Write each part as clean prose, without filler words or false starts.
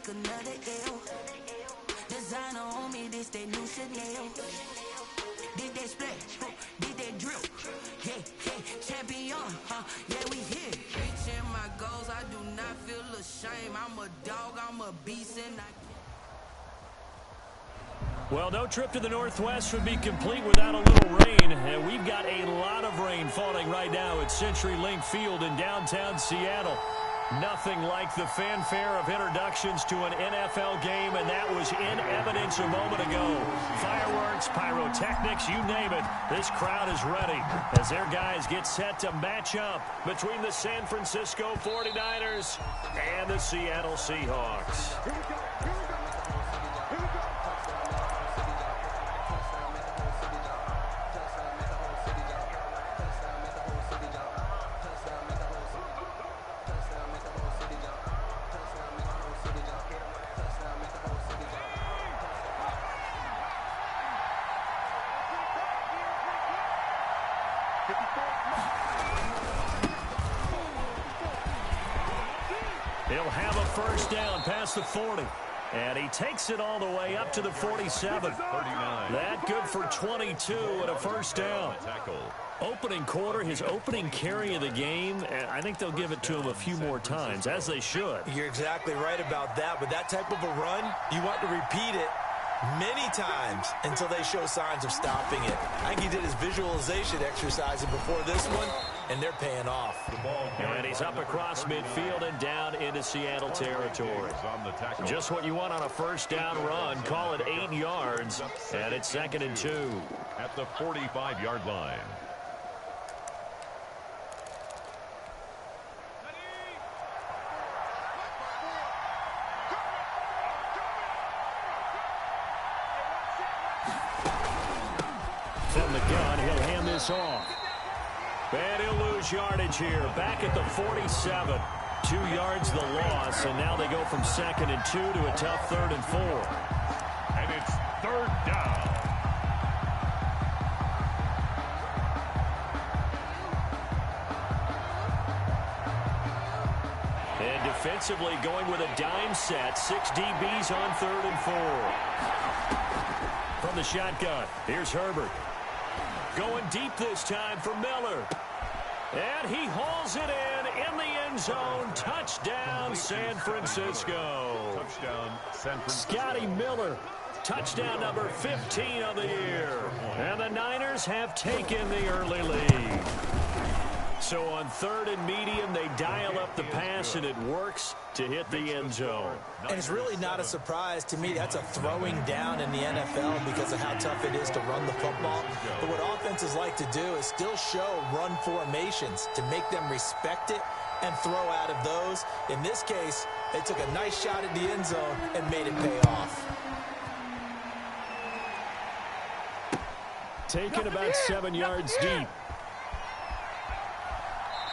take another L. Designer on me, this they new Chanel. Did they splash? Did they drip? Yeah, champion, yeah, we here. Reaching my goals, I do not feel ashamed. I'm a dog, I'm a beast, and Well, no trip to the Northwest would be complete without a little rain, and we've got a lot of rain falling right now at CenturyLink Field in downtown Seattle. Nothing like the fanfare of introductions to an NFL game, and that was in evidence a moment ago. Fireworks, pyrotechnics, you name it. This crowd is ready as their guys get set to match up between the San Francisco 49ers and the Seattle Seahawks. He'll have a first down past the 40. And he takes it all the way up to the 47. 39. That good for 22 and a first down. Opening quarter, his opening carry of the game, and I think they'll give it to him a few more times, as they should. You're exactly right about that. With that type of a run, you want to repeat it many times until they show signs of stopping it. I think he did his visualization exercises before this one, and they're paying off. And he's up across midfield and down into Seattle territory. Just what you want on a first down run. Call it 8 yards, and it's 2nd and 2. At the 45-yard line. From the gun, he'll hand this off. And he'll lose yardage here. Back at the 47. 2 yards the loss, and now they go from 2nd and 2 to a tough 3rd and 4. And it's 3rd down. And defensively going with a dime set. 6 DBs on 3rd and 4. From the shotgun, here's Herbert. Going deep this time for Miller. And he hauls it in the end zone. Touchdown, San Francisco. Touchdown, San Francisco. Scotty Miller, touchdown number 15 of the year. And the Niners have taken the early lead. So on 3rd and medium, they dial up the pass, and it works to hit the end zone. And it's really not a surprise to me. That's a throwing down in the NFL because of how tough it is to run the football. But what offenses like to do is still show run formations to make them respect it and throw out of those. In this case, they took a nice shot at the end zone and made it pay off. Taken about 7 yards deep.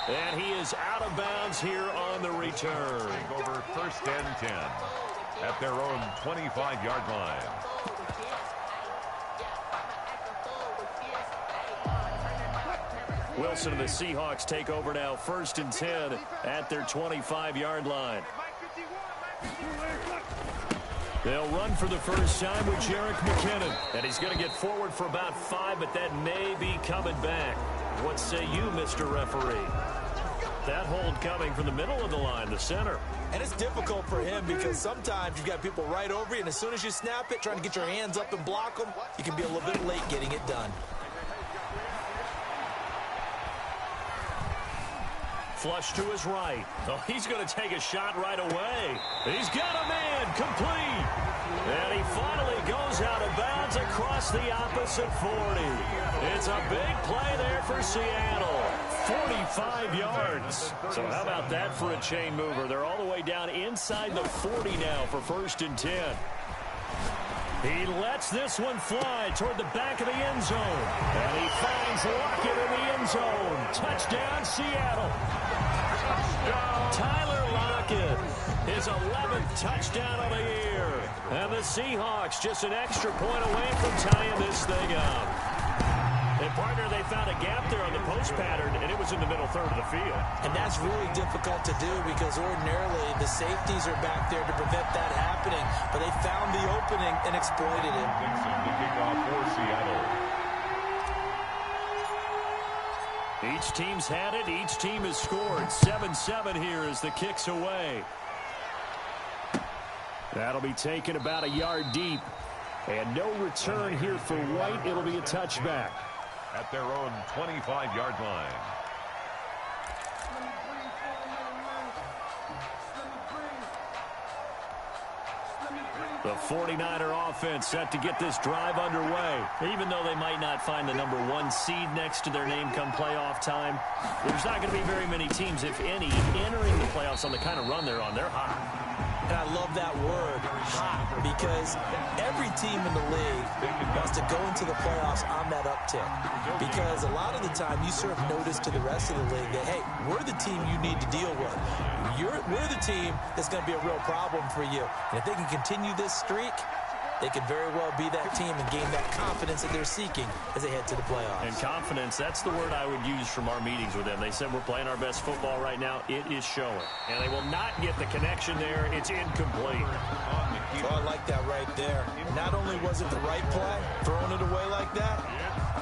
And he is out of bounds here on the return. Over 1st and 10 at their own 25-yard line. Wilson and the Seahawks take over now, 1st and 10 at their 25-yard line. They'll run for the first time with Jerick McKinnon. And he's going to get forward for about 5, but that may be coming back. What say you, Mr. Referee? That hold coming from the middle of the line, the center. And it's difficult for him because sometimes you've got people right over you, and as soon as you snap it, trying to get your hands up and block them, you can be a little bit late getting it done. Flush to his right. Oh, he's going to take a shot right away. He's got a man complete. And he finally goes out of bounds across the opposite 40. It's a big play there for Seattle. 45 yards. So how about that for a chain mover? They're all the way down inside the 40 now for 1st and 10. He lets this one fly toward the back of the end zone. And he finds Lockett in the end zone. Touchdown, Seattle. Tyler Lockett, his 11th touchdown of the year. And the Seahawks just an extra point away from tying this thing up. If partner, they found a gap there on the post pattern, and it was in the middle third of the field. And that's really difficult to do because ordinarily the safeties are back there to prevent that happening. But they found the opening and exploited it. The kickoff for Seattle. Each team's had it. Each team has scored. 7-7 here as the kick's away. That'll be taken about a yard deep. And no return here for White. It'll be a touchback. At their own 25-yard line. The 49er offense set to get this drive underway. Even though they might not find the number 1 seed next to their name come playoff time, there's not going to be very many teams, if any, entering the playoffs on the kind of run they're on. They're hot. And I love that word, hot, because every team in the league wants to go into the playoffs on that uptick. Because a lot of the time you serve notice to the rest of the league that, hey, we're the team you need to deal with. We're the team that's going to be a real problem for you. And if they can continue this streak, they could very well be that team and gain that confidence that they're seeking as they head to the playoffs. And confidence, that's the word I would use from our meetings with them. They said we're playing our best football right now. It is showing. And they will not get the connection there. It's incomplete. Oh, I like that right there. Not only was it the right play, throwing it away like that,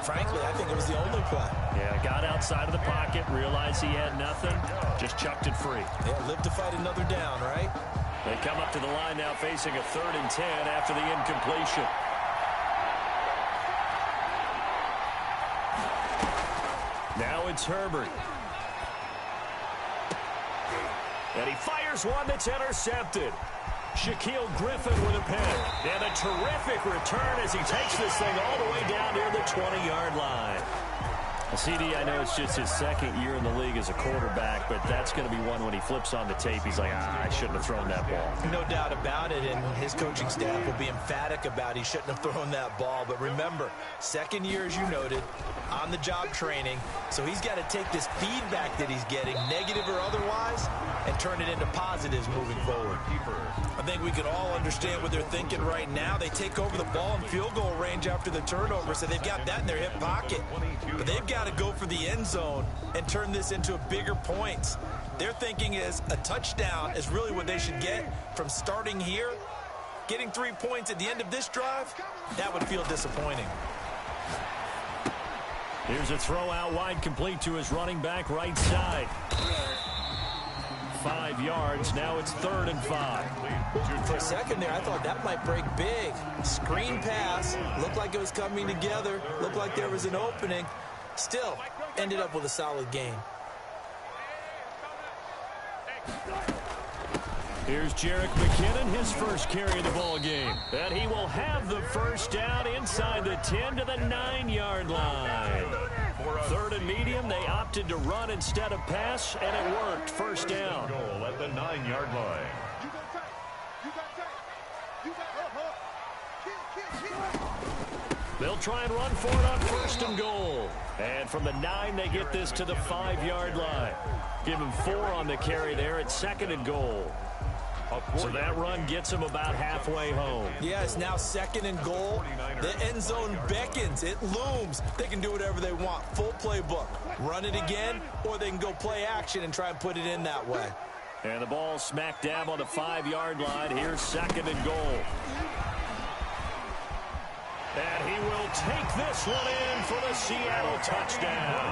frankly, I think it was the only play. Yeah, got outside of the pocket, realized he had nothing, just chucked it free. Yeah, live to fight another down, right? They come up to the line now facing a 3rd and 10 after the incompletion. Now it's Herbert. And he fires one that's intercepted. Shaquille Griffin with a pick. And a terrific return as he takes this thing all the way down near the 20-yard line. CD, I know it's just his 2nd year in the league as a quarterback, but that's going to be one when he flips on the tape. He's like, I shouldn't have thrown that ball. No doubt about it, and his coaching staff will be emphatic about he shouldn't have thrown that ball. But remember, 2nd year, as you noted, on-the-job training, so he's got to take this feedback that he's getting, negative or otherwise, and turn it into positives moving forward. I think we can all understand what they're thinking right now. They take over the ball in field goal range after the turnover, so they've got that in their hip pocket. But they've got to go for the end zone and turn this into a bigger points. Their thinking is a touchdown is really what they should get from starting here. Getting 3 points at the end of this drive, that would feel disappointing. Here's a throw out wide, complete to his running back right side. 5 yards. Now it's 3rd and 5. For a second there, I thought that might break big. Screen pass. Looked like it was coming together. Looked like there was an opening. Still, ended up with a solid game. Here's Jerick McKinnon, his first carry of the ball game. And he will have the first down inside the 10 to the 9-yard line. 3rd and medium, they opted to run instead of pass, and it worked. First down. Goal at the 9-yard line. They'll try and run for it on 1st and goal. And from the 9, they get this to the 5-yard line. Give him 4 on the carry there at 2nd and goal. So that run gets him about halfway home. Yeah, it's now 2nd and goal. The end zone beckons. It looms. They can do whatever they want. Full playbook. Run it again, or they can go play action and try and put it in that way. And the ball smack dab on the 5-yard line. Here's 2nd and goal. And he will take this one in for the Seattle touchdown.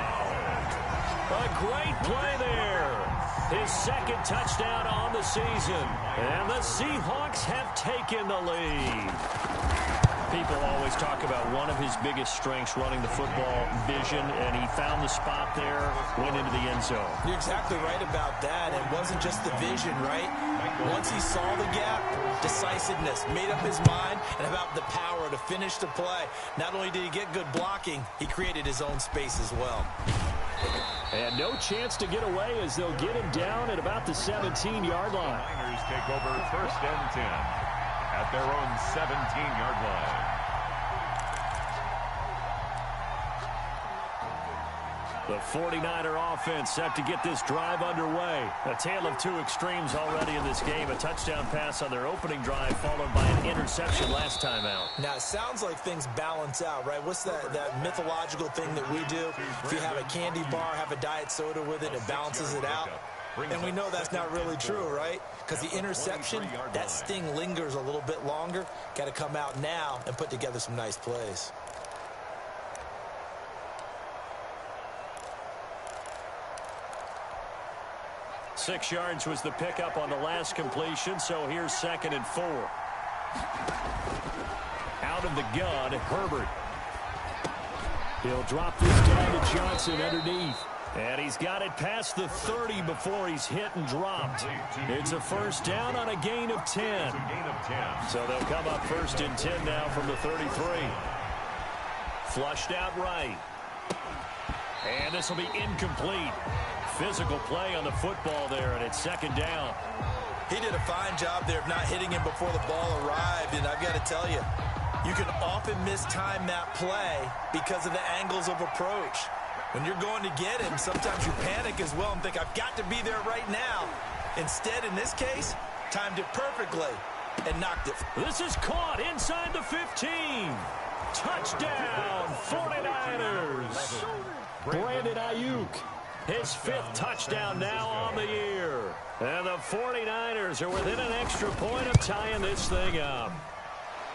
A great play there. His 2nd touchdown on the season. And the Seahawks have taken the lead. People always talk about one of his biggest strengths, running the football, vision, and he found the spot there, went into the end zone. You're exactly right about that. It wasn't just the vision, right? Once he saw the gap, decisiveness, made up his mind, and about the power to finish the play. Not only did he get good blocking, he created his own space as well. And no chance to get away as they'll get him down at about the 17-yard line. Niners take over 1st and 10 at their own 17-yard line. The 49er offense set to get this drive underway. A tale of two extremes already in this game. A touchdown pass on their opening drive followed by an interception last time out. Now, it sounds like things balance out, right? What's that mythological thing that we do? If you have a candy bar, have a diet soda with it, it balances it out. And we know that's not really true, right? Because the interception, that sting lingers a little bit longer. Got to come out now and put together some nice plays. Six yards was the pickup on the last completion, so here's 2nd and 4. Out of the gun, Herbert. He'll drop this down to Johnson underneath. And he's got it past the 30 before he's hit and dropped. It's a first down on a gain of 10. So they'll come up 1st and 10 now from the 33. Flushed out right. And this will be incomplete. Physical play on the football there, and it's 2nd down. He did a fine job there of not hitting him before the ball arrived, and I've got to tell you, you can often mistime that play because of the angles of approach. When you're going to get him, sometimes you panic as well and think, I've got to be there right now. Instead, in this case, timed it perfectly and knocked it. This is caught inside the 15. Touchdown, 49ers. Brandon Ayuk. His 5th touchdown now on the year. And the 49ers are within an extra point of tying this thing up.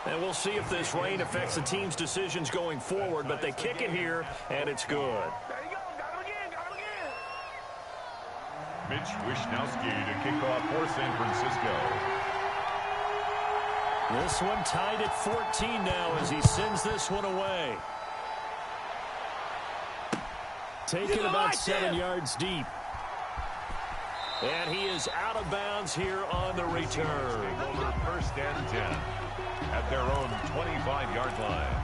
And we'll see if this rain affects the team's decisions going forward, but they kick it here, and it's good. There you go. Got him again. Mitch Wishnowsky to kick off for San Francisco. This one tied at 14 now as he sends this one away. Taken about 7 yards deep. And he is out of bounds here on the return. Over 1st and 10 at their own 25-yard line.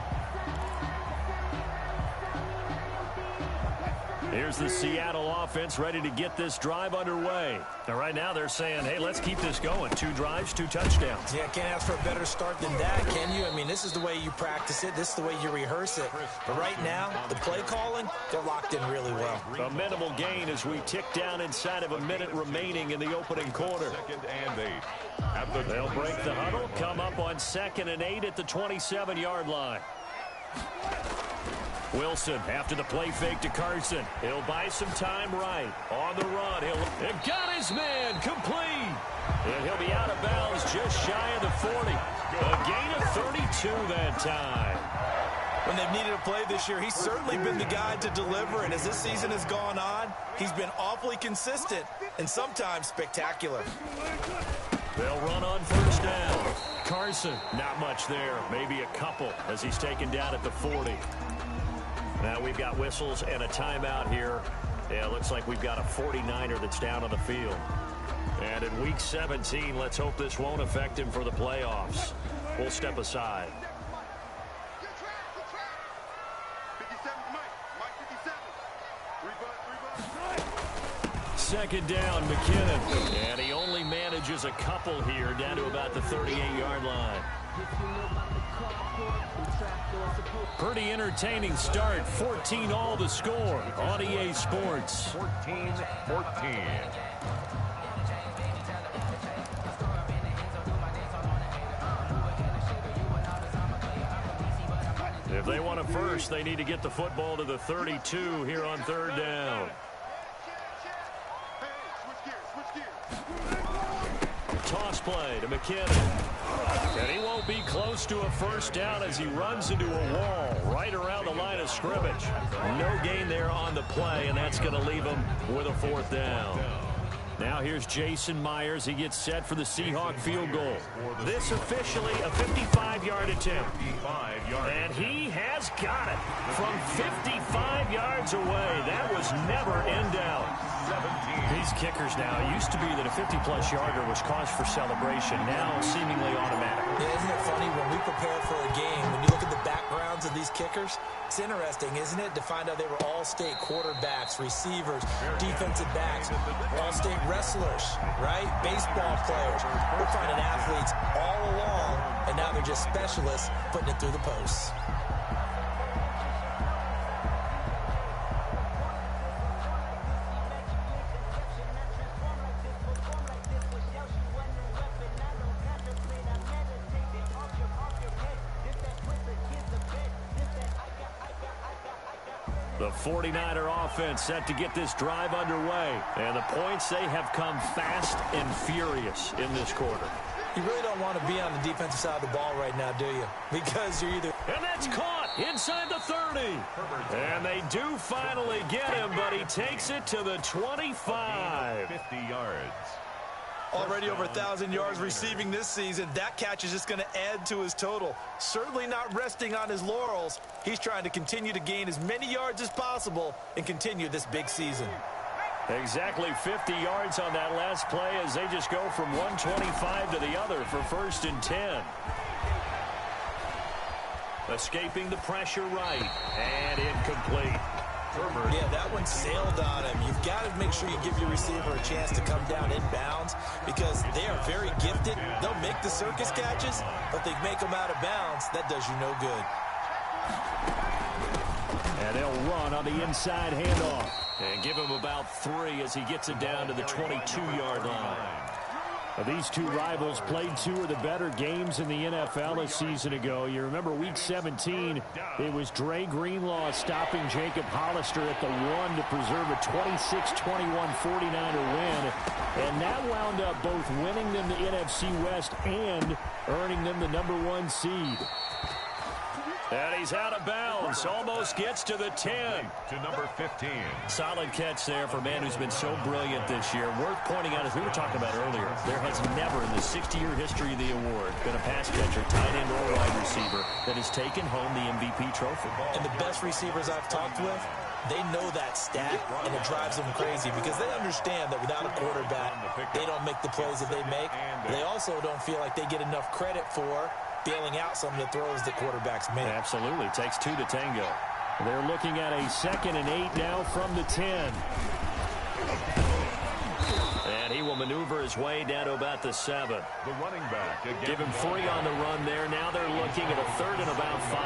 Here's the Seattle offense ready to get this drive underway. Now, right now they're saying, hey, let's keep this going. 2 drives, 2 touchdowns. Yeah, can't ask for a better start than that, can you? I mean, this is the way you practice it. This is the way you rehearse it. But right now, the play calling, they're locked in really well. A minimal gain as we tick down inside of a minute remaining in the opening quarter. 2nd and 8. They'll break the huddle, come up on 2nd and 8 at the 27-yard line. Wilson after the play fake to Carson. He'll buy some time right. On the run. He'll got his man complete. And he'll be out of bounds just shy of the 40. A gain of 32 that time. When they've needed a play this year, he's certainly been the guy to deliver. And as this season has gone on, he's been awfully consistent and sometimes spectacular. They'll run on 1st down. Carson, not much there. Maybe a couple as he's taken down at the 40. Now we've got whistles and a timeout here. Yeah, it looks like we've got a 49er that's down on the field. And in Week 17, let's hope this won't affect him for the playoffs. We'll step aside. 2nd down, McKinnon. And he only manages a couple here down to about the 38-yard line. Pretty entertaining start. 14 all the score on EA Sports. 14-14. If they want a first, they need to get the football to the 32 here on 3rd down. Toss play to McKinnon. And he won't be close to a first down as he runs into a wall right around the line of scrimmage. No gain there on the play, and that's going to leave him with a 4th down. Now here's Jason Myers. He gets set for the Seahawk field goal. This officially a 55-yard attempt. And he has got it from 55 yards away. That was never in doubt. These kickers now, it used to be that a 50-plus yarder was cause for celebration. Now seemingly automatic. Yeah, isn't it funny when we prepare for a game, when you look at the backgrounds of these kickers, it's interesting, isn't it, to find out they were all-state quarterbacks, receivers, defensive backs, all-state wrestlers, right? Baseball players. We're finding athletes all along, and now they're just specialists putting it through the posts. The 49er offense set to get this drive underway. And the points, they have come fast and furious in this quarter. You really don't want to be on the defensive side of the ball right now, do you? Because you're either... And that's caught inside the 30. And they do finally get him, but he takes it to the 25. 50 yards. Already over 1,000 yards receiving this season. That catch is just going to add to his total. Certainly not resting on his laurels. He's trying to continue to gain as many yards as possible and continue this big season. Exactly 50 yards on that last play as they just go from 125 to the other for 1st and 10. Escaping the pressure right and incomplete. Yeah, that one sailed on him. You've got to make sure you give your receiver a chance to come down inbounds because they are very gifted. They'll make the circus catches, but they make them out of bounds. That does you no good. And they'll run on the inside handoff and give him about 3 as he gets it down to the 22-yard line. These two rivals played 2 of the better games in the NFL a season ago. You remember Week 17, it was Dre Greenlaw stopping Jacob Hollister at the 1 to preserve a 26-21 49er win. And that wound up both winning them the NFC West and earning them the #1 seed. And he's out of bounds. Almost gets to the 10. To number 15. Solid catch there for a man who's been so brilliant this year. Worth pointing out, as we were talking about earlier, there has never in the 60-year history of the award been a pass catcher, tight end, or wide receiver that has taken home the MVP trophy. And the best receivers I've talked with, they know that stat, and it drives them crazy because they understand that without a quarterback, they don't make the plays that they make. They also don't feel like they get enough credit for bailing out some of the throws that quarterbacks make. Absolutely. Takes 2 to tango. They're looking at a 2nd and 8 now from the 10. And he will maneuver his way down to about the 7. The running back. Give him 3 on the run there. Now they're looking at a 3rd and about 5.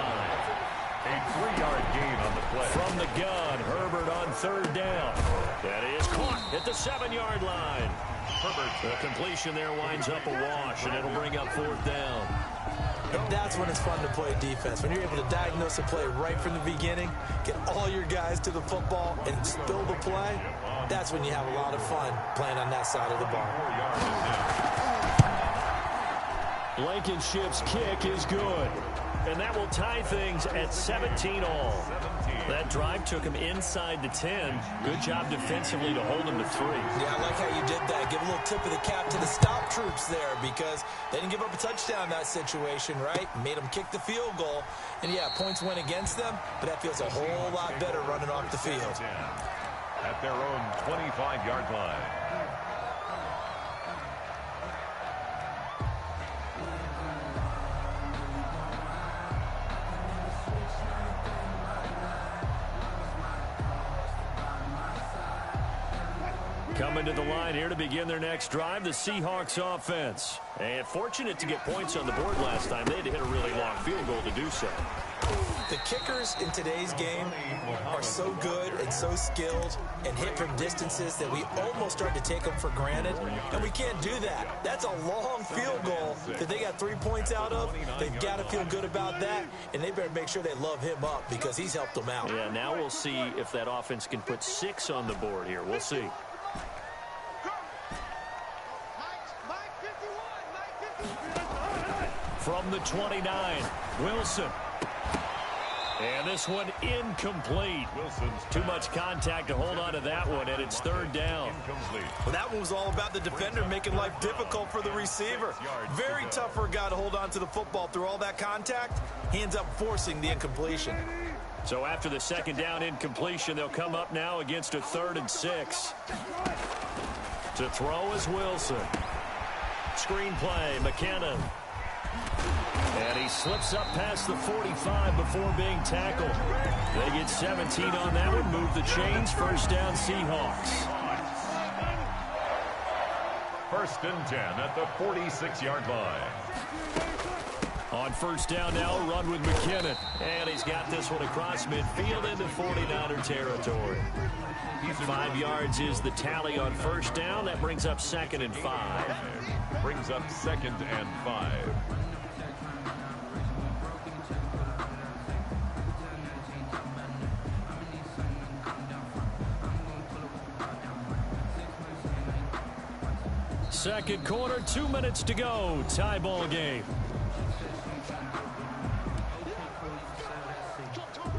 A 3-yard gain on the play. From the gun, Herbert on 3rd down. That is caught at the 7-yard line. Herbert. The completion there winds up a wash, and it'll bring up 4th down. That's when it's fun to play defense. When you're able to diagnose a play right from the beginning, get all your guys to the football, and spill the play, that's when you have a lot of fun playing on that side of the ball. Blankenship's kick is good. And that will tie things at 17 all. That drive took him inside the 10. Good job defensively to hold him to 3. Yeah, I like how you did that. Give a little tip of the cap to the stop troops there because they didn't give up a touchdown in that situation, right? Made them kick the field goal. And, yeah, points went against them, but that feels a whole lot better running off the field. At their own 25-yard line. Coming to the line here to begin their next drive, the Seahawks offense. And fortunate to get points on the board last time. They had to hit a really long field goal to do so. The kickers in today's game are so good and so skilled and hit from distances that we almost start to take them for granted, and we can't do that. That's a long field goal that they got 3 points out of. They've got to feel good about that, and they better make sure they love him up because he's helped them out. Yeah, now we'll see if that offense can put 6 on the board here. We'll see. From the 29, Wilson. And this one incomplete. Wilson's too much contact to hold on to that one, and it's 3rd down. Incomplete. Well, that one was all about the defender making life difficult for the receiver. Very tough for a guy to hold on to the football through all that contact. He ends up forcing the incompletion. So after the 2nd down incompletion, they'll come up now against a 3rd and 6. To throw is Wilson. Screen play, McKinnon. And he slips up past the 45 before being tackled. They get 17 on that one. Move the chains. 1st down, Seahawks. 1st and 10 at the 46-yard line. On 1st down now, run with McKinnon. And he's got this one across midfield into 49er territory. 5 yards is the tally on 1st down. That brings up 2nd and 5. Brings up 2nd and 5. second quarter, 2 minutes to go. Tie ball game.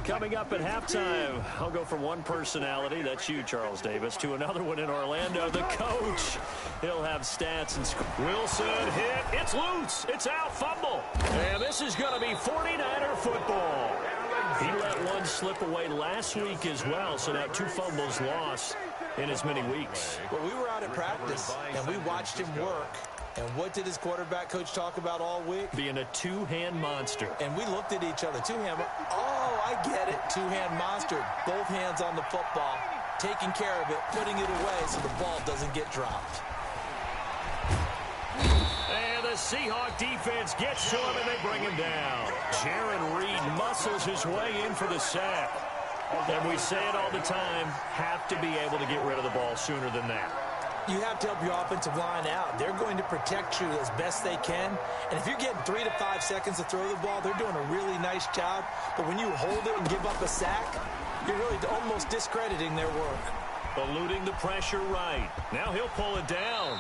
Coming up at halftime, I'll go from one personality, that's you, Charles Davis, to another one in Orlando, the coach. He'll have stats and Wilson hit. It's loose. It's out. Fumble. And this is going to be 49er football. He let one slip away last week as well, so now 2 fumbles lost in as many weeks. Well, we were out at practice, and we watched him work. And what did his quarterback coach talk about all week? Being a two-hand monster. And we looked at each other. Two-hand. Oh, I get it. Two-hand monster. Both hands on the football, taking care of it, putting it away so the ball doesn't get dropped. And the Seahawk defense gets to him, and they bring him down. Jaron Reed muscles his way in for the sack. And we say it all the time, have to be able to get rid of the ball sooner than that. You have to help your offensive line out. They're going to protect you as best they can. And if you're getting 3 to 5 seconds to throw the ball, they're doing a really nice job. But when you hold it and give up a sack, you're really almost discrediting their work. Eluding the pressure right. Now he'll pull it down.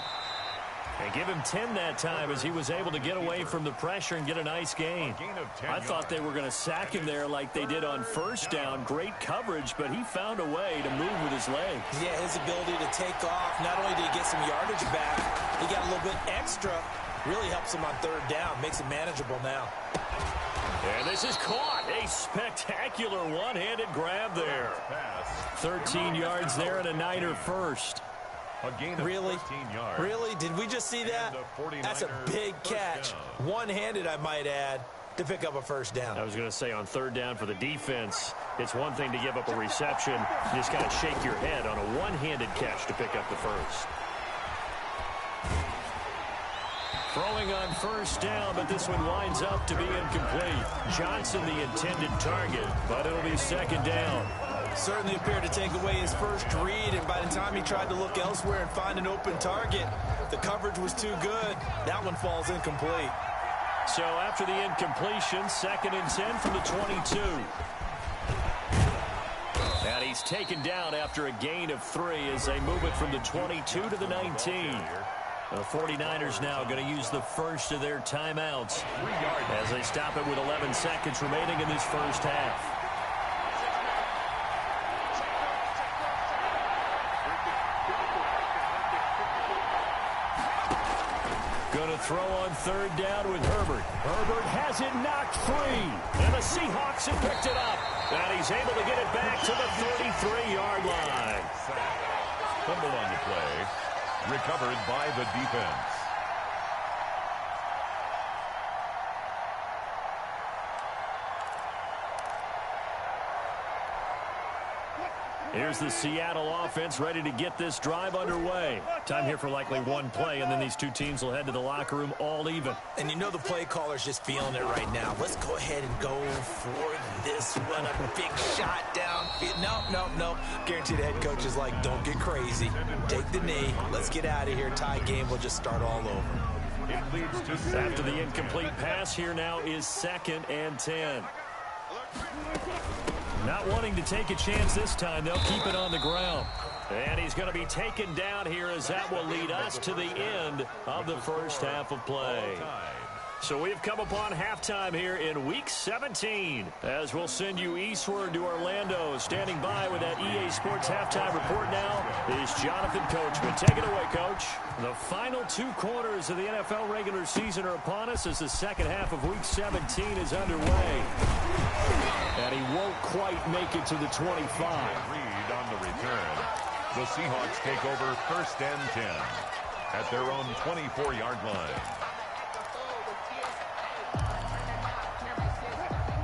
And give him 10 that time as he was able to get away from the pressure and get a nice gain. I thought they were going to sack him there like they did on first down. Great coverage, but he found a way to move with his legs. Yeah, his ability to take off. Not only did he get some yardage back, he got a little bit extra. Really helps him on third down. Makes it manageable now. And this is caught. A spectacular one-handed grab there. 13 yards there and a Niner first. A gain of 13 yards. Really? Did we just see that? That's a big catch. One-handed, I might add, to pick up a first down. I was going to say on third down for the defense, it's one thing to give up a reception. You just kind of shake your head on a one-handed catch to pick up the first. Throwing on first down, but this one winds up to be incomplete. Johnson the intended target, but it'll be second down. Certainly appeared to take away his first read, and by the time he tried to look elsewhere and find an open target, the coverage was too good. That one falls incomplete. So after the incompletion, 2nd and 10 from the 22. And he's taken down after a gain of 3 as they move it from the 22 to the 19. The 49ers now going to use the first of their timeouts as they stop it with 11 seconds remaining in this first half. Going to throw on third down with Herbert. Herbert has it knocked free. And the Seahawks have picked it up. And he's able to get it back to the 33-yard line. Fumble on the play. Recovered by the defense. Here's the Seattle offense ready to get this drive underway. Time here for likely one play, and then these two teams will head to the locker room all even. And you know the play caller's just feeling it right now. Let's go ahead and go for this one. A big shot downfield. No. Guarantee the head coach is like, don't get crazy. Take the knee. Let's get out of here. Tie game. We'll just start all over. It leads to after the incomplete pass, here now is 2nd and 10. Not wanting to take a chance this time, they'll keep it on the ground. And he's going to be taken down here as that will lead us to the end of the first half of play. So we've come upon halftime here in Week 17 as we'll send you eastward to Orlando. Standing by with that EA Sports halftime report now is Jonathan Coachman. Take it away, Coach. The final 2 quarters of the NFL regular season are upon us as the second half of Week 17 is underway. And he won't quite make it to the 25. Reed on the return. The Seahawks take over 1st and 10 at their own 24-yard line.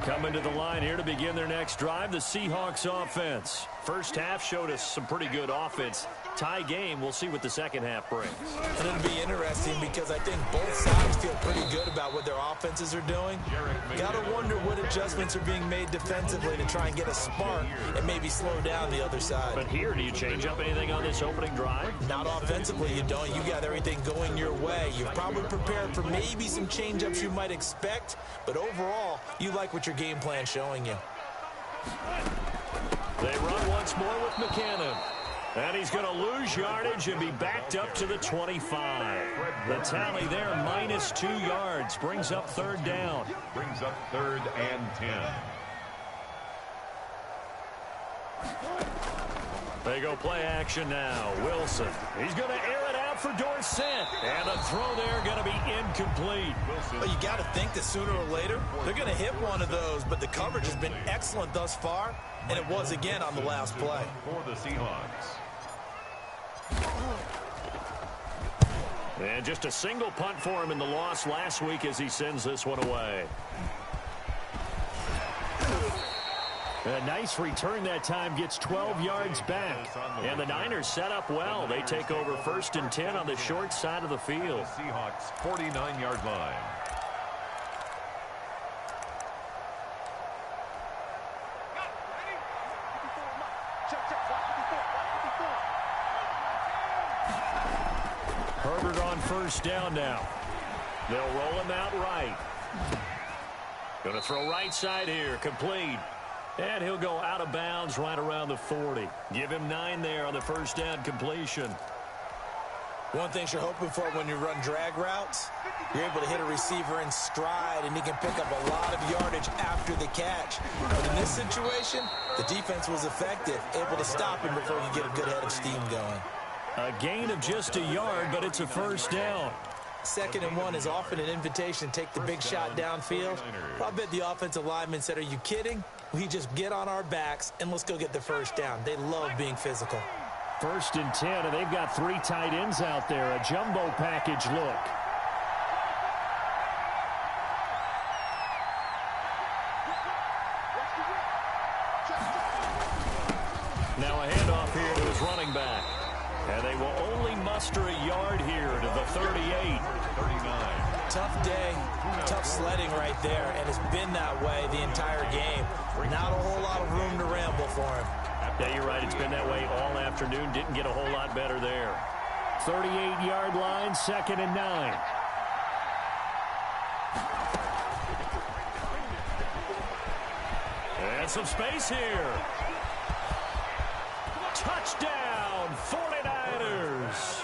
Coming to the line here to begin their next drive, the Seahawks offense. First half showed us some pretty good offense. Tie game, we'll see what the second half brings. And it'll be interesting because I think both sides feel pretty good about what their offenses are doing. Got to wonder what adjustments are being made defensively to try and get a spark and maybe slow down the other side. But here, do you change up anything on this opening drive? Not offensively, you don't. You got everything going your way. You've probably prepared for maybe some change-ups you might expect, but overall, you like what your game plan's showing you. They run once more with McCannon. And he's going to lose yardage and be backed up to the 25. The tally there, -2 yards, brings up third down. Brings up 3rd and 10. They go play action now. Wilson. He's going to air it out for Dorsett. And the throw there going to be incomplete. Well, you got to think that sooner or later they're going to hit one of those, but the coverage has been excellent thus far, and it was again on the last play. For the Seahawks. And just a single punt for him in the loss last week as he sends this one away. A nice return that time, gets 12 yards back. And the Niners set up well. They take over 1st and 10 on the short side of the field. The Seahawks 49-yard line. Herbert on 1st down now. They'll roll him out right. Going to throw right side here, complete. And he'll go out of bounds right around the 40. Give him 9 there on the 1st down completion. One thing you're hoping for when you run drag routes, you're able to hit a receiver in stride, and he can pick up a lot of yardage after the catch. But in this situation, the defense was effective, able to stop him before he get a good head of steam going. A gain of just a yard, but it's a 1st down. 2nd and 1 is often an invitation to take the big shot downfield. I bet the offensive lineman said, "Are you kidding? We just get on our backs and let's go get the 1st down." They love being physical. 1st and 10, and they've got 3 tight ends out there. A jumbo package look. Now a handoff here to his running back. And they will only muster a yard here to the 38. 39. Tough day, tough sledding right there, and it's been that way the entire game. Not a whole lot of room to ramble for him. Yeah, you're right. It's been that way all afternoon. Didn't get a whole lot better there. 38-yard line, 2nd and 9. And some space here. Touchdown, 49ers.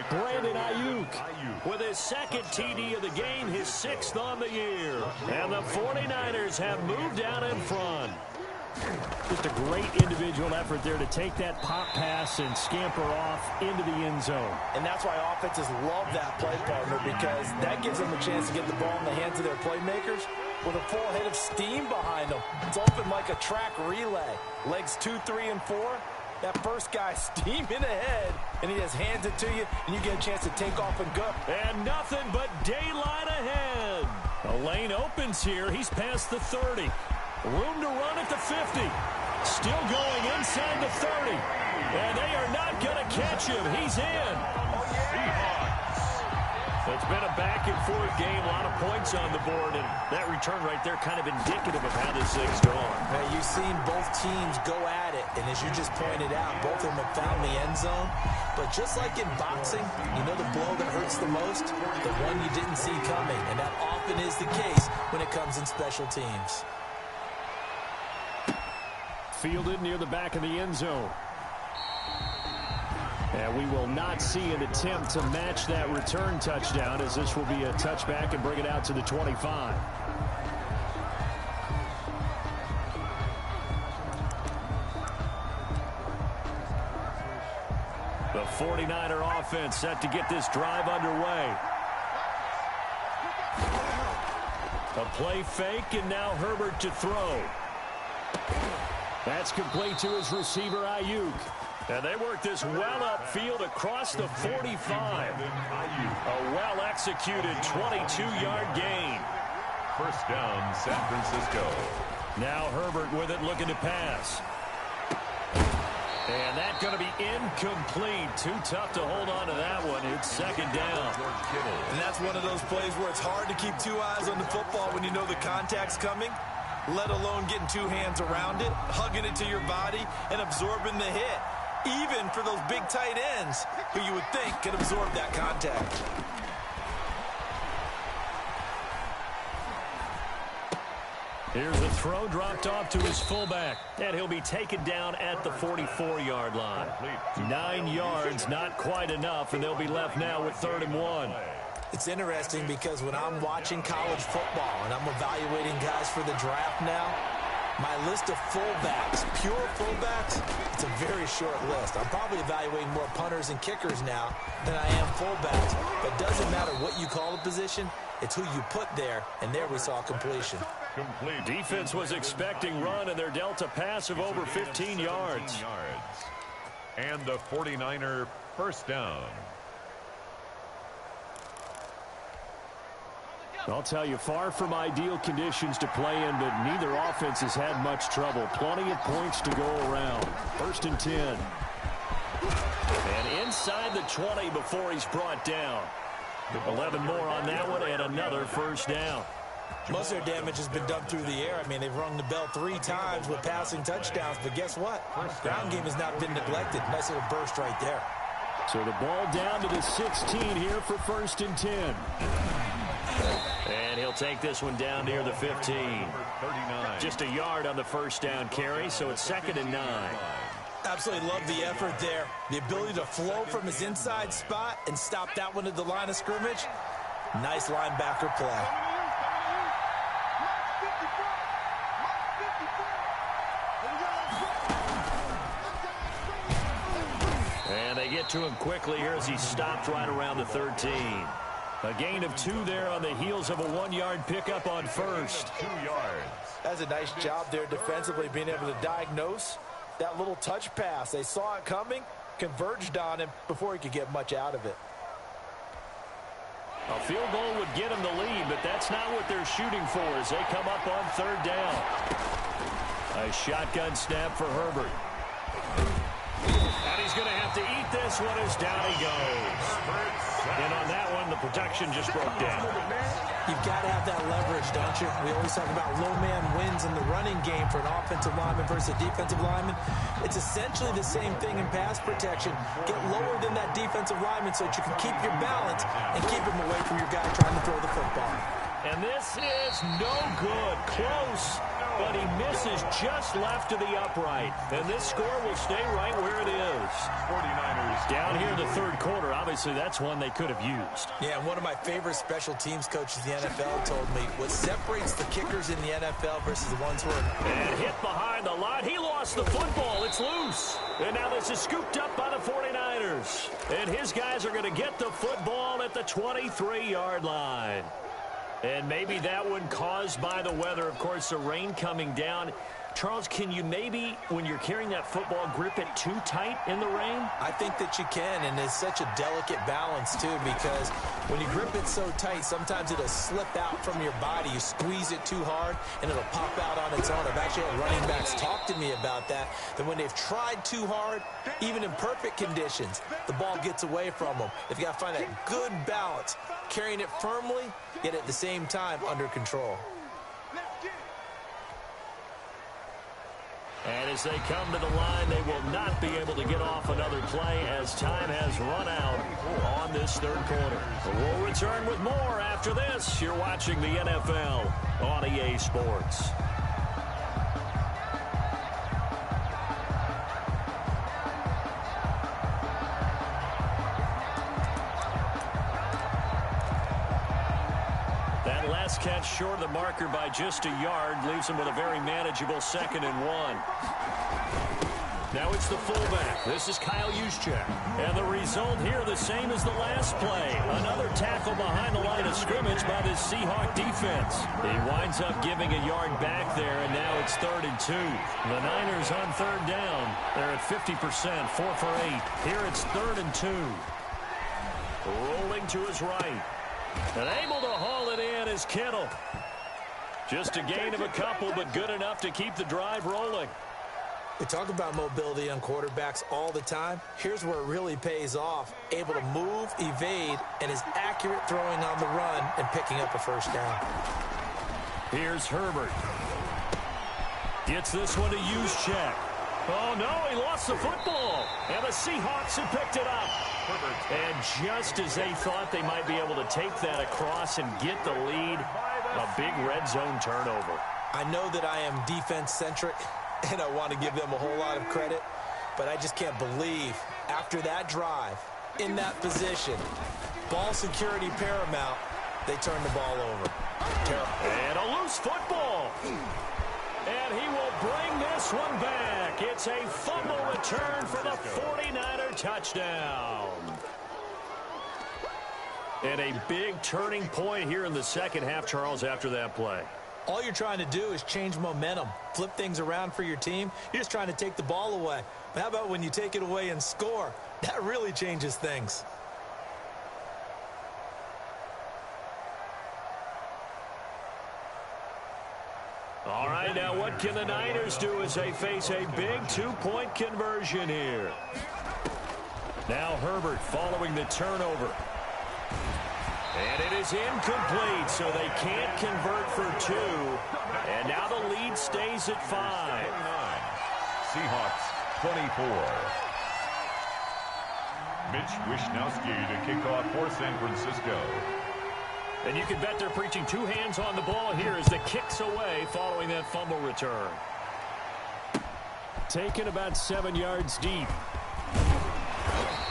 Brandon Ayuk with his 2nd TD of the game, his 6th on the year. And the 49ers have moved out in front. Just a great individual effort there to take that pop pass and scamper off into the end zone. And that's why offenses love that play partner, because that gives them a chance to get the ball in the hands of their playmakers with a full head of steam behind them. It's often like a track relay. Legs 2, 3, and 4. That first guy steaming ahead, and he just hands it to you, and you get a chance to take off and go. And nothing but daylight ahead. A lane opens here. He's past the 30. Room to run at the 50. Still going inside the 30. And they are not going to catch him. He's in. It's been a back-and-forth game, a lot of points on the board, and that return right there kind of indicative of how this thing's going. Hey, you've seen both teams go at it, and as you just pointed out, both of them have found the end zone. But just like in boxing, you know the blow that hurts the most? The one you didn't see coming, and that often is the case when it comes in special teams. Fielded near the back of the end zone. And we will not see an attempt to match that return touchdown, as this will be a touchback and bring it out to the 25. The 49er offense set to get this drive underway. A play fake, and now Herbert to throw. That's complete to his receiver, Ayuk. And they work this well upfield across the 45. A well-executed 22-yard gain. 1st down, San Francisco. Now Herbert with it, looking to pass. And that's going to be incomplete. Too tough to hold on to that one. It's 2nd down. And that's one of those plays where it's hard to keep 2 eyes on the football when you know the contact's coming, let alone getting 2 hands around it, hugging it to your body, and absorbing the hit. Even for those big tight ends who you would think could absorb that contact. Here's a throw dropped off to his fullback, and he'll be taken down at the 44-yard line. 9 yards, not quite enough, and they'll be left now with 3rd and 1. It's interesting because when I'm watching college football and I'm evaluating guys for the draft now, my list of fullbacks, pure fullbacks, it's a very short list. I'm probably evaluating more punters and kickers now than I am fullbacks. But it doesn't matter what you call the position, it's who you put there, and there we saw completion. Defense was expecting run, and they're dealt a pass of over 15 yards. And the 49er first down. I'll tell you, far from ideal conditions to play in, but neither offense has had much trouble. Plenty of points to go around. 1st and 10. And inside the 20 before he's brought down. 11 more on that one, and another first down. Most of their damage has been done through the air. I mean, they've rung the bell 3 times with passing touchdowns, but guess what? Ground game has not been neglected. Nice little burst right there. So the ball down to the 16 here for 1st and 10. And he'll take this one down near the 15. Just a yard on the first down carry, so it's 2nd and 9. Absolutely love the effort there. The ability to flow from his inside spot and stop that one at the line of scrimmage. Nice linebacker play. And they get to him quickly here as he stopped right around the 13. A gain of 2 there on the heels of a 1-yard pickup on first. 2 yards. That's a nice job there defensively, being able to diagnose that little touch pass. They saw it coming, converged on him before he could get much out of it. A field goal would get him the lead, but that's not what they're shooting for as they come up on 3rd down. A shotgun snap for Herbert. And he's going to have to eat this one as down he goes. And on that one, the protection just broke down. You've got to have that leverage, don't you? We always talk about low man wins in the running game for an offensive lineman versus a defensive lineman. It's essentially the same thing in pass protection. Get lower than that defensive lineman so that you can keep your balance and keep him away from your guy trying to throw the football. And this is no good. Close, but he misses just left of the upright. And this score will stay right where it is. 49ers down here in the 3rd quarter. Obviously, that's one they could have used. Yeah, and one of my favorite special teams coaches in the NFL told me what separates the kickers in the NFL versus the ones who are... And hit behind the line. He lost the football. It's loose. And now this is scooped up by the 49ers. And his guys are going to get the football at the 23-yard line. And maybe that one caused by the weather. Of course, the rain coming down. Charles, can you maybe, when you're carrying that football, grip it too tight in the rain? I think that you can, and it's such a delicate balance, too, because when you grip it so tight, sometimes it'll slip out from your body. You squeeze it too hard, and it'll pop out on its own. I've actually had running backs talk to me about that when they've tried too hard, even in perfect conditions, the ball gets away from them. They've got to find that good balance, carrying it firmly, yet at the same time under control. And as they come to the line, they will not be able to get off another play as time has run out on this 3rd quarter. But we'll return with more after this. You're watching the NFL on EA Sports. Catch short of the marker by just a yard leaves him with a very manageable 2nd and 1. Now it's the fullback. This is Kyle Juszczyk. And the result here the same as the last play. Another tackle behind the line of scrimmage by this Seahawk defense. He winds up giving a yard back there, and now it's 3rd and 2. The Niners on 3rd down. They're at 50%, 4 for 8. Here it's 3rd and 2. Rolling to his right. And able to haul it in is Kittle. Just a gain of a couple, but good enough to keep the drive rolling. We talk about mobility on quarterbacks all the time. Here's where it really pays off. Able to move, evade, and is accurate throwing on the run and picking up a first down. Here's Herbert. Gets this one to Juszczyk. Oh, no, he lost the football. And the Seahawks have picked it up. And just as they thought they might be able to take that across and get the lead, a big red zone turnover. I know that I am defense-centric, and I want to give them a whole lot of credit, but I just can't believe after that drive, in that position, ball security paramount, they turn the ball over. Terrible. And a loose football. And he will bring this one back. It's a fumble return for the 49er touchdown. And a big turning point here in the second half, Charles, after that play. All you're trying to do is change momentum, flip things around for your team. You're just trying to take the ball away. But how about when you take it away and score? That really changes things. All right, now what can the Niners do as they face a big two-point conversion here? Now Herbert following the turnover. And it is incomplete, so they can't convert for two. And now the lead stays at 5. Seahawks 24. Mitch Wishnowsky to kick off for San Francisco. And you can bet they're preaching two hands on the ball here as the kick's away following that fumble return. Taken about 7 yards deep.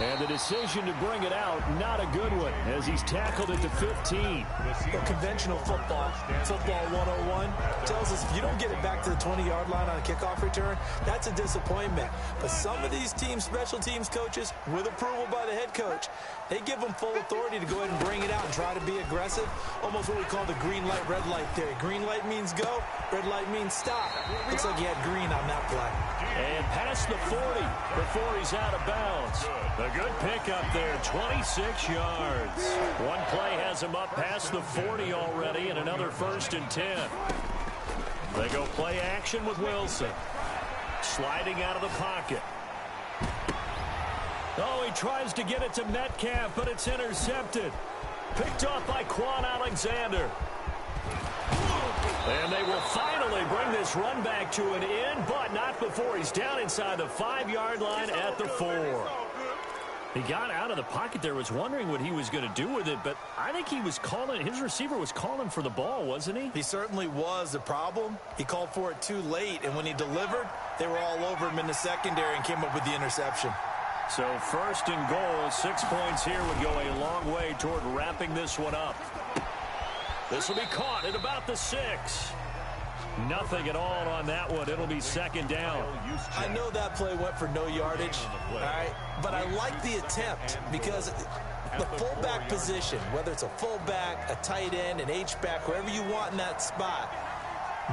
And the decision to bring it out, not a good one, as he's tackled it to 15. Well, conventional football 101, tells us if you don't get it back to the 20-yard line on a kickoff return, that's a disappointment. But some of these teams, special teams coaches, with approval by the head coach, they give them full authority to go ahead and bring it out and try to be aggressive. Almost what we call the green light, red light theory. Green light means go, red light means stop. Looks like he had green on that play. And past the 40 before he's out of bounds. A good pickup there, 26 yards. One play has him up past the 40 already, and another 1st and 10. They go play action with Wilson. Sliding out of the pocket. Oh, he tries to get it to Metcalf, but it's intercepted. Picked off by Quan Alexander. And they will finally bring this run back to an end, but not before he's down inside the 5-yard line at the 4. He got out of the pocket there, was wondering what he was going to do with it, but I think he was calling, his receiver was calling for the ball, wasn't he? He certainly was. The problem, he called for it too late, and when he delivered, they were all over him in the secondary and came up with the interception. So 1st and goal, 6 points here would go a long way toward wrapping this one up. This will be caught at about the 6. Nothing at all on that one. It'll be 2nd down. I know that play went for no yardage, all right, but I like the attempt because the fullback position, whether it's a fullback, a tight end, an H-back, wherever you want in that spot,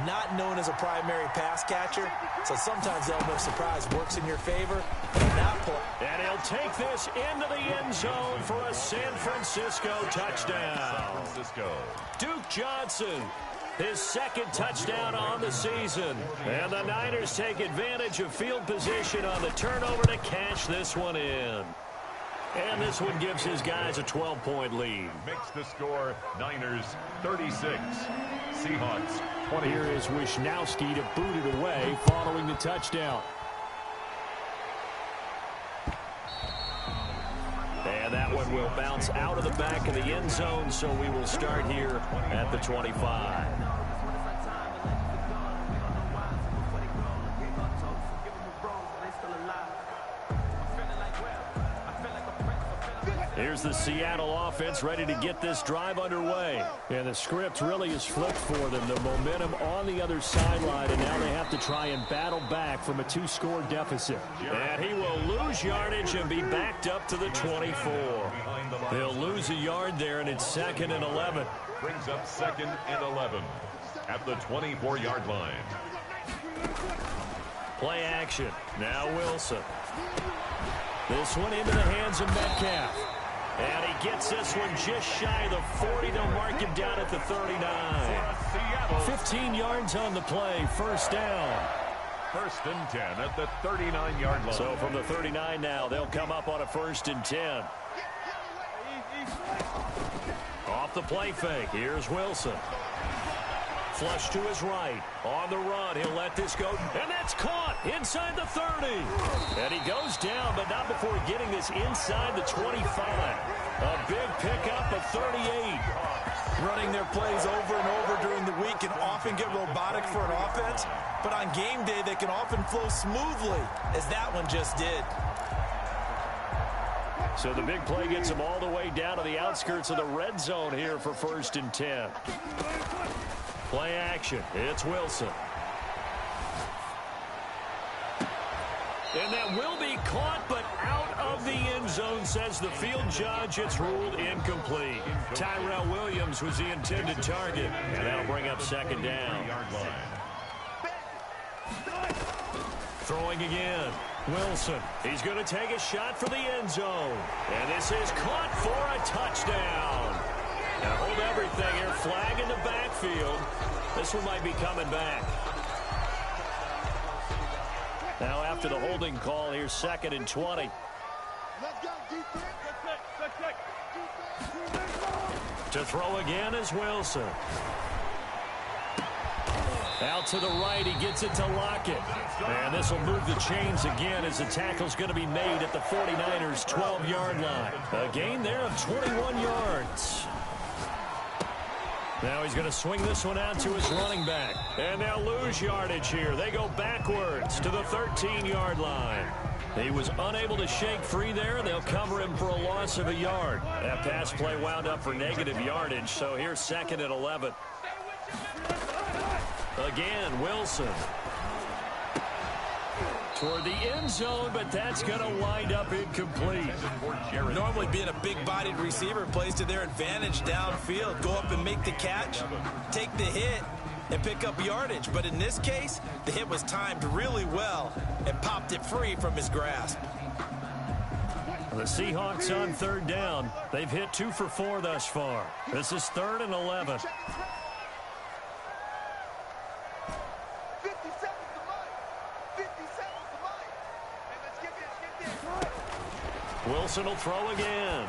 not known as a primary pass catcher, so sometimes the element of surprise works in your favor. And he'll take this into the end zone for a San Francisco touchdown. Duke Johnson, his 2nd touchdown on the season. And the Niners take advantage of field position on the turnover to cash this one in. And this one gives his guys a 12-point lead. Makes the score Niners 36. Seahawks 20. Here is Wishnowsky to boot it away following the touchdown. And that one will bounce out of the back of the end zone, so we will start here at the 25. Here's the Seattle offense ready to get this drive underway. And the script really is flipped for them. The momentum on the other sideline, and now they have to try and battle back from a 2-score deficit. And he will lose yardage and be backed up to the 24. They'll lose a yard there, and it's 2nd and 11. Brings up 2nd and 11 at the 24-yard line. Play action. Now Wilson. This one into the hands of Metcalf. And he gets this one just shy of the 40. They'll mark him down at the 39. 15 yards on the play. 1st down. 1st and 10 at the 39-yard line. So from the 39 now, they'll come up on a 1st and 10. Off the play fake. Here's Wilson. Flush to his right. On the run. He'll let this go. And that's caught inside the 30. And he goes down, but not before getting this inside the 25. A big pickup of 38. running their plays over and over during the week can often get robotic for an offense, but on game day they can often flow smoothly, as that one just did. So the big play gets them all the way down to the outskirts of the red zone here for 1st and 10. Play action. It's Wilson. And that will be caught, but out of the end zone, says the field judge. It's ruled incomplete. Tyrell Williams was the intended target, and that'll bring up 2nd down. Throwing again. Wilson. He's going to take a shot for the end zone. And this is caught for a touchdown. And hold everything here. Flag in the backfield. This one might be coming back. Now after the holding call, here's 2nd and 20. To throw again is Wilson. Out to the right, he gets it to Lockett. And this will move the chains again as the tackle's going to be made at the 49ers' 12-yard line. A gain there of 21 yards. Now he's going to swing this one out to his running back. And they'll lose yardage here. They go backwards to the 13-yard line. He was unable to shake free there. They'll cover him for a loss of a yard. That pass play wound up for negative yardage, so here's 2nd and 11. Again, Wilson. Toward the end zone, but that's going to wind up incomplete. Normally being a big-bodied receiver plays to their advantage downfield. Go up and make the catch, take the hit, and pick up yardage. But in this case, the hit was timed really well and popped it free from his grasp. The Seahawks on 3rd down. They've hit 2 for 4 thus far. This is 3rd and 11. Wilson will throw again.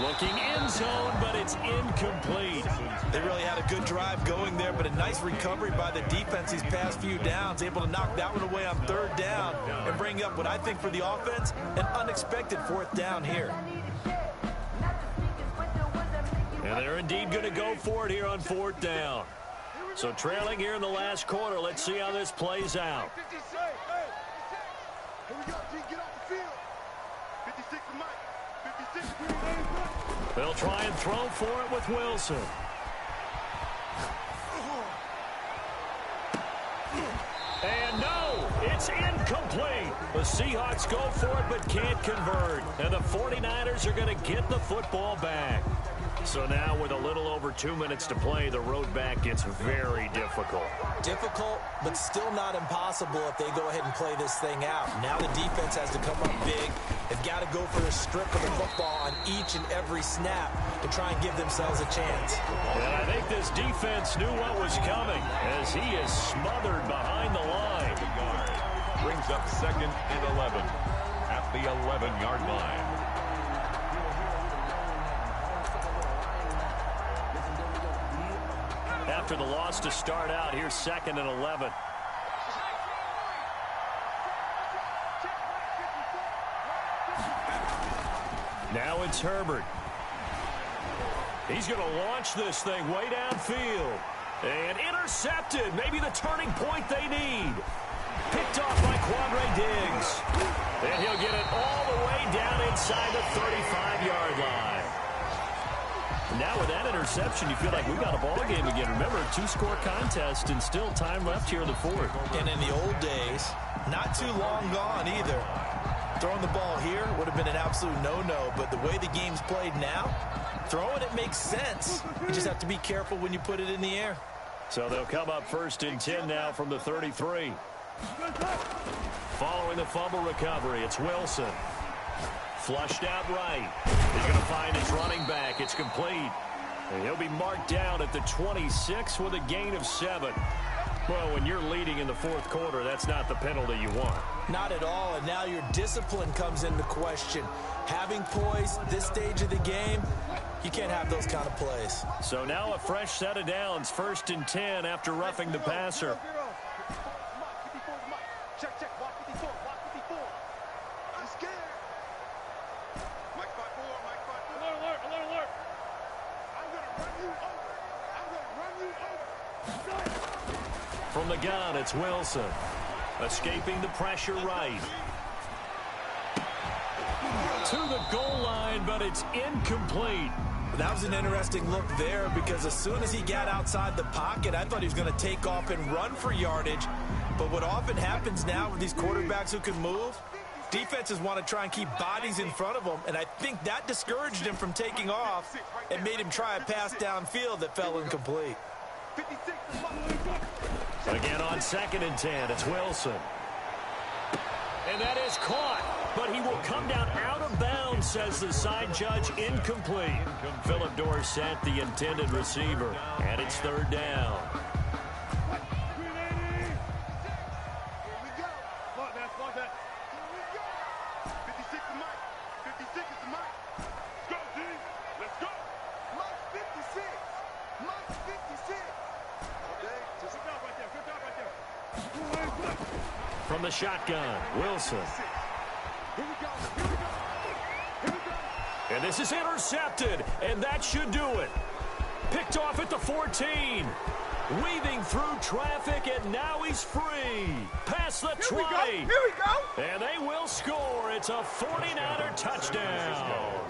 Looking end zone, but it's incomplete. They really had a good drive going there, but a nice recovery by the defense these past few downs, able to knock that one away on 3rd down and bring up what I think for the offense, an unexpected 4th down here. And they're indeed going to go for it here on 4th down. So trailing here in the last quarter, let's see how this plays out. They'll try and throw for it with Wilson. And no, it's incomplete. The Seahawks go for it but can't convert. And the 49ers are going to get the football back. So now with a little over 2 minutes to play, the road back gets very difficult. Difficult, but still not impossible if they go ahead and play this thing out. Now the defense has to come up big. They've got to go for the strip of the football on each and every snap to try and give themselves a chance. And I think this defense knew what was coming as he is smothered behind the line. Brings up 2nd and 11 at the 11-yard line. After the loss to start out, here's 2nd and 11. Now it's Herbert. He's going to launch this thing way downfield. And intercepted. Maybe the turning point they need. Picked off by Quandre Diggs. And he'll get it all the way down inside the 35-yard line. Now with that interception, you feel like we've got a ball game again. Remember, a 2-score contest and still time left here in the 4th. And in the old days, not too long gone either. Throwing the ball here would have been an absolute no-no, but the way the game's played now, throwing it makes sense. You just have to be careful when you put it in the air. So they'll come up 1st and 10 now from the 33. Following the fumble recovery, it's Wilson. Flushed out right. He's going to find his running back. It's complete. And he'll be marked down at the 26 with a gain of 7. Well, when you're leading in the 4th quarter, that's not the penalty you want. Not at all, and now your discipline comes into question. Having poise this stage of the game, you can't have those kind of plays. So now a fresh set of downs, 1st and 10 after roughing the passer. From the gun, it's Wilson. Escaping the pressure right. To the goal line, but it's incomplete. That was an interesting look there because as soon as he got outside the pocket, I thought he was going to take off and run for yardage. But what often happens now with these quarterbacks who can move, defenses want to try and keep bodies in front of them, and I think that discouraged him from taking off and made him try a pass downfield that fell incomplete. Again on 2nd and 10, it's Wilson. And that is caught, but he will come down out of bounds, says the side judge, incomplete. Philip Dorsett, the intended receiver, and it's 3rd down. From the shotgun, Wilson. And this is intercepted, and that should do it. Picked off at the 14. Weaving through traffic, and now he's free. Past the 20. Here we go. And they will score. It's a 49er touchdown.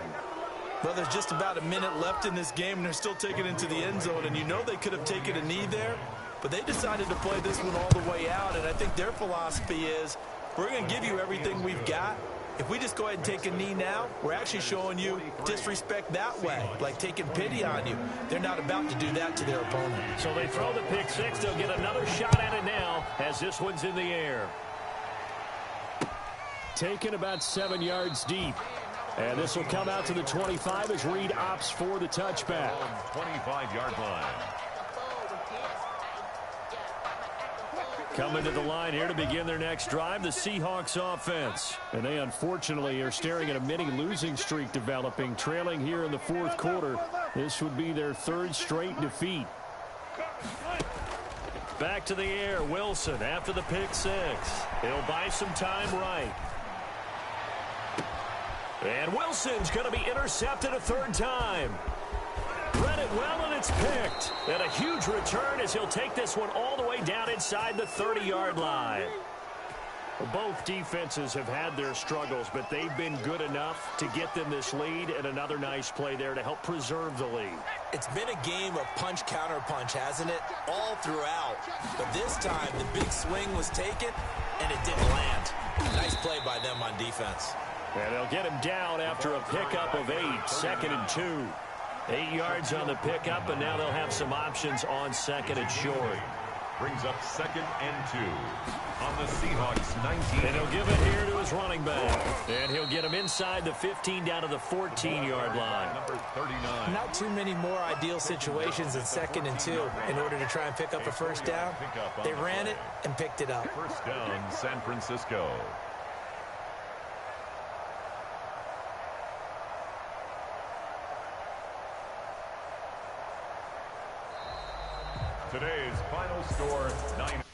Well, there's just about a minute left in this game, and they're still taking it into the end zone. And you know they could have taken a knee there, but they decided to play this one all the way out. And I think their philosophy is, we're going to give you everything we've got. If we just go ahead and take a knee now, we're actually showing you disrespect that way, like taking pity on you. They're not about to do that to their opponent. So they throw the pick six. They'll get another shot at it now as this one's in the air. Taken about 7 yards deep. And this will come out to the 25 as Reed opts for the touchback. 25-yard line. Coming to the line here to begin their next drive, the Seahawks offense. And they unfortunately are staring at a mini losing streak developing, trailing here in the 4th quarter. This would be their 3rd straight defeat. Back to the air, Wilson after the pick six. He'll buy some time right. And Wilson's going to be intercepted a 3rd time. Read it well, and it's picked. And a huge return as he'll take this one all the way down inside the 30-yard line. Both defenses have had their struggles, but they've been good enough to get them this lead, and another nice play there to help preserve the lead. It's been a game of punch-counter-punch, hasn't it? All throughout. But this time, the big swing was taken, and it didn't land. Nice play by them on defense. And they'll get him down after a pickup of 8, 2nd and 2. 8 yards on the pickup, and now they'll have some options on 2nd and short. Brings up 2nd and 2 on the Seahawks 19. And he'll give it here to his running back. And he'll get him inside the 15 down to the 14-yard line. Number 39. Not too many more ideal situations than 2nd and 2 in order to try and pick up a first down. They ran it and picked it up. First down, San Francisco. Today's final score, 9.